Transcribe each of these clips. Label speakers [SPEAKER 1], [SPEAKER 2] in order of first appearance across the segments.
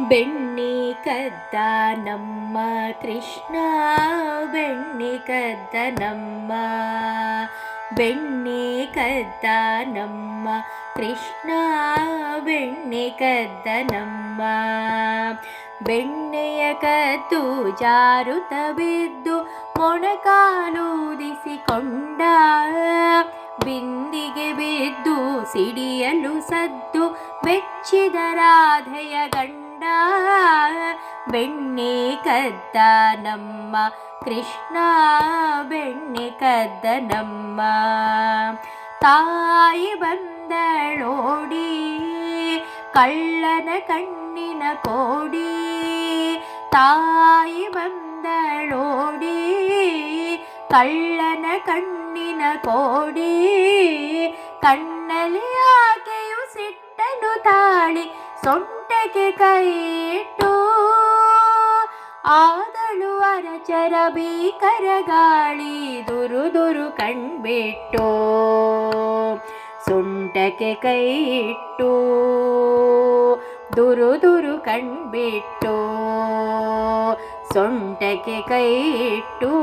[SPEAKER 1] ಬೆಣ್ಣೆ ಕದ್ದ ನಮ್ಮ ಕೃಷ್ಣ, ಬೆಣ್ಣೆ ಕದ್ದ ನಮ್ಮ, ಬೆಣ್ಣೆ ಕದ್ದ ನಮ್ಮ ಕೃಷ್ಣ, ಬೆಣ್ಣೆ ಕದ್ದ ನಮ್ಮ. ಬೆಣ್ಣೆಯ ಕದ್ದು ಜಾರುತ್ತ ಬಿದ್ದು ಮೊಣಕಾಲೂದಿಸಿಕೊಂಡ, ಬಿಂದಿಗೆ ಬಿದ್ದು ಸಿಡಿಯಲು ಸದ್ದು ಮೆಚ್ಚಿದ ರಾಧೆಯ ಗಂಡ. ಬೆಣ್ಣೆ ಕದ್ದ ನಮ್ಮ ಕೃಷ್ಣ, ಬೆಣ್ಣೆ ಕದ್ದ ನಮ್ಮ. ತಾಯಿ ಬಂದಳೋಡಿ ಕಳ್ಳನ ಕಣ್ಣಿನ ಕೋಡಿ, ತಾಯಿ ಬಂದಳೋಡಿ ಕಳ್ಳನ ಕಣ್ಣಿನ ಕೋಡಿ. ಕಣ್ಣಲ್ಲಿ ಆಕೆಯು ಸಿಟ್ಟನು ತಾಳಿ ಸೊಂಟಕ್ಕೆ ಕೈಯಿಟ್ಟು, ಆದಳು ಅರಚರ ಭೀಕರ ಗಾಳಿ ದುರು ದುರು ಕಣ್ಬಿಟ್ಟು. ಸೊಂಟಕ್ಕೆ ಕೈಯಿಟ್ಟು ದುರು ದುರು ಕಣ್ಬಿಟ್ಟು, ಸೊಂಟಕ್ಕೆ ಕೈಯಿಟ್ಟು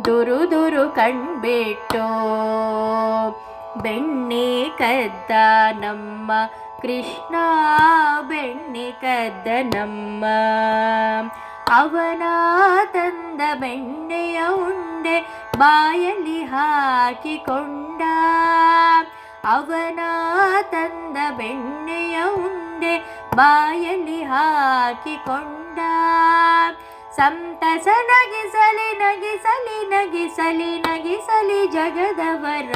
[SPEAKER 1] ದುರು ದುರು ಕಣ್ಬಿಟ್ಟು. ಬೆಣ್ಣೆ ಕದ್ದ ನಮ್ಮ ಕೃಷ್ಣ, ಬೆಣ್ಣೆ ಕದ್ದ ನಮ್ಮ. ಅವನ ತಂದ ಬೆಣ್ಣೆಯ ಉಂಡೆ ಬಾಯಲ್ಲಿ ಹಾಕಿಕೊಂಡ, ಅವನ ತಂದ ಬೆಣ್ಣೆಯ ಉಂಡೆ ಬಾಯಲ್ಲಿ ಹಾಕಿಕೊಂಡ. ಸಂತಸ ನಗಿಸಲಿ ನಗಿಸಲಿ ನಗಿಸಲಿ ನಗಿಸಲಿ ಜಗದವರ,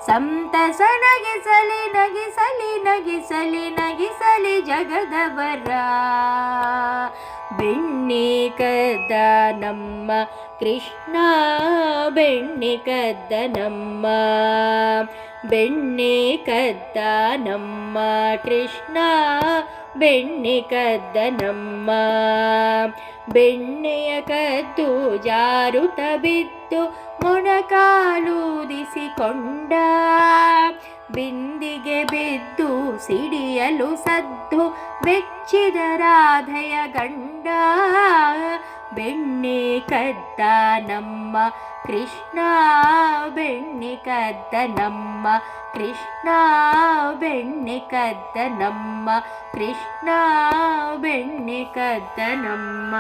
[SPEAKER 1] ಸಂತಸ ನಗಿಸಲಿ ನಗಿಸಲಿ ನಗಿಸಲಿ ನಗಿಸಲಿ ಜಗದವರ. ಬೆಣ್ಣೆ ಕದ್ದ ನಮ್ಮ ಕೃಷ್ಣ, ಬೆಣ್ಣೆ ಕದ್ದ ನಮ್ಮ, ಬೆಣ್ಣೆ ಕದ್ದ ನಮ್ಮ ಕೃಷ್ಣ, ಬೆಣ್ಣೆ ಕದ್ದ ನಮ್ಮ. ಬೆಣ್ಣೆಯ ಕದ್ದು ಜಾರುತ್ತ ಬಿದ್ದು ಮೊಣಕಾಲೂದಿಸಿಕೊಂಡ, ಬಿಂದಿಗೆ ಬಿದ್ದು ಸಿಡಿಯಲು ಸದ್ದು ಮೆಚ್ಚಿದ ರಾಧೆಯ ಗಂಡ. ಬೆಣ್ಣೆ ಕದ್ದ ನಮ್ಮ ಕೃಷ್ಣ, ಬೆಣ್ಣೆ ಕದ್ದ ನಮ್ಮ ಕೃಷ್ಣ, ಬೆಣ್ಣೆ ಕದ್ದ ನಮ್ಮ ಕೃಷ್ಣ, ಬೆಣ್ಣೆ ಕದ್ದ ನಮ್ಮ.